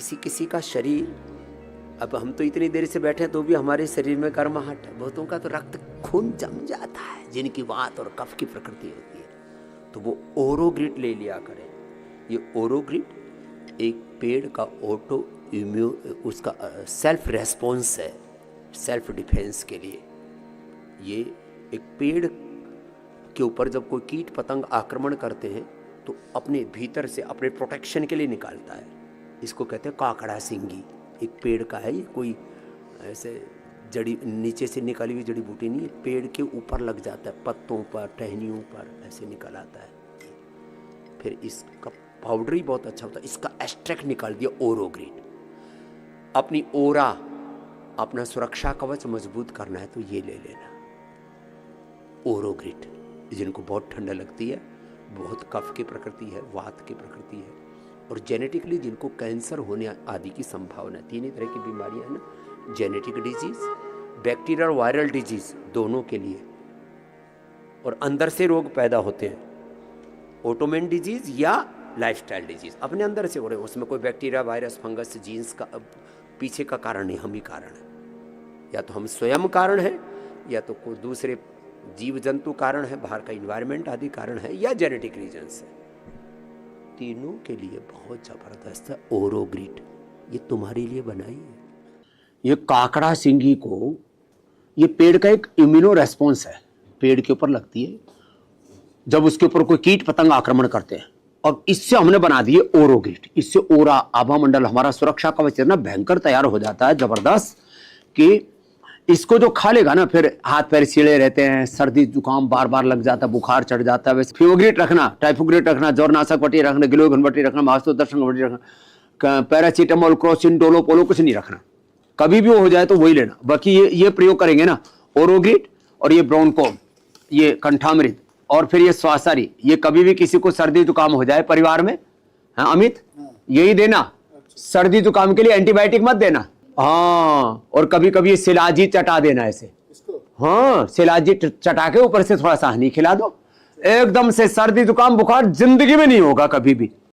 किसी किसी का शरीर, अब हम तो इतनी देर से बैठे हैं तो भी हमारे शरीर में गर्माहट है, बहुतों का तो रक्त खून जम जाता है जिनकी वात और कफ की प्रकृति होती है, तो वो ओरोग्रिड ले लिया करें। ये ओरोग्रिड एक पेड़ का ऑटो इम्यून, उसका सेल्फ रेस्पॉन्स है, सेल्फ डिफेंस के लिए। ये एक पेड़ के ऊपर जब कोई कीट पतंग आक्रमण करते हैं तो अपने भीतर से अपने प्रोटेक्शन के लिए निकालता है। इसको कहते हैं काकड़ा सिंगी। एक पेड़ का है ये, कोई ऐसे जड़ी नीचे से निकली हुई जड़ी बूटी नहीं है, पेड़ के ऊपर लग जाता है, पत्तों पर टहनियों पर ऐसे निकल आता है। फिर इसका पाउडर ही बहुत अच्छा होता है। इसका एक्सट्रैक्ट निकाल दिया ओरोग्रिड। अपनी ओरा, अपना सुरक्षा कवच मजबूत करना है तो ये ले लेना ओरोग्रिड। जिनको बहुत ठंडा लगती है, बहुत कफ की प्रकृति है, वात की प्रकृति है, और जेनेटिकली जिनको कैंसर होने आदि की संभावना है, 3 ही तरह की बीमारियां हैं ना, जेनेटिक डिजीज, बैक्टीरियल और वायरल डिजीज, दोनों के लिए। और अंदर से रोग पैदा होते हैं, ऑटोमेन डिजीज या लाइफस्टाइल डिजीज अपने अंदर से हो रहे हैं। उसमें कोई बैक्टीरिया, वायरस, फंगस, जीन्स का पीछे का कारण नहीं, हम ही कारण है। या तो हम स्वयं कारण है, या तो कोई दूसरे जीव जंतु कारण है, बाहर का इन्वायरमेंट आदि कारण है, या जेनेटिक रीजन्स है। तीनों के लिए बहुत जबरदस्त है ओरोग्रिड। ये तुम्हारे लिए बनाई है। ये काकड़ा सिंगी को, ये पेड़ का एक इम्यूनो रेस्पॉन्स है, पेड़ के ऊपर लगती है जब उसके ऊपर कोई कीट पतंग आक्रमण करते हैं। और इससे हमने बना दिए ओरोग्रिड। इससे ओरा, आभा मंडल, हमारा सुरक्षा कवच इतना भयंकर तैयार हो जाता है, जबरदस्त, कि इसको जो खा लेगा ना, फिर हाथ पैर सीढ़े रहते हैं, सर्दी जुकाम बार बार लग जाता है, बुखार चढ़ जाता है। वैसे फिवोग्रिड रखना, टाइफोग्रिड रखना, ज्वरनाशक पट्टी रखना, गिलोय पट्टी रखना, महास्तोदर्शन पट्टी रखना, पैरासीटामोल, क्रोसिन, डोलो, पोलो कुछ नहीं रखना। कभी भी वो हो जाए तो वही लेना। बाकी ये प्रयोग करेंगे ना, ओरोग्रिड और ये ब्रोनकोम, ये कंठामृत, और फिर ये स्वासारी, ये कभी भी किसी को सर्दी जुकाम हो जाए परिवार में, हाँ अमित, यही देना। सर्दी जुकाम के लिए एंटीबायोटिक मत देना। हाँ, और कभी कभी शिलाजी चटा देना ऐसे। हाँ, शिलाजी चटा के ऊपर से थोड़ा सा हनी खिला दो, एकदम से सर्दी जुकाम बुखार जिंदगी में नहीं होगा कभी भी।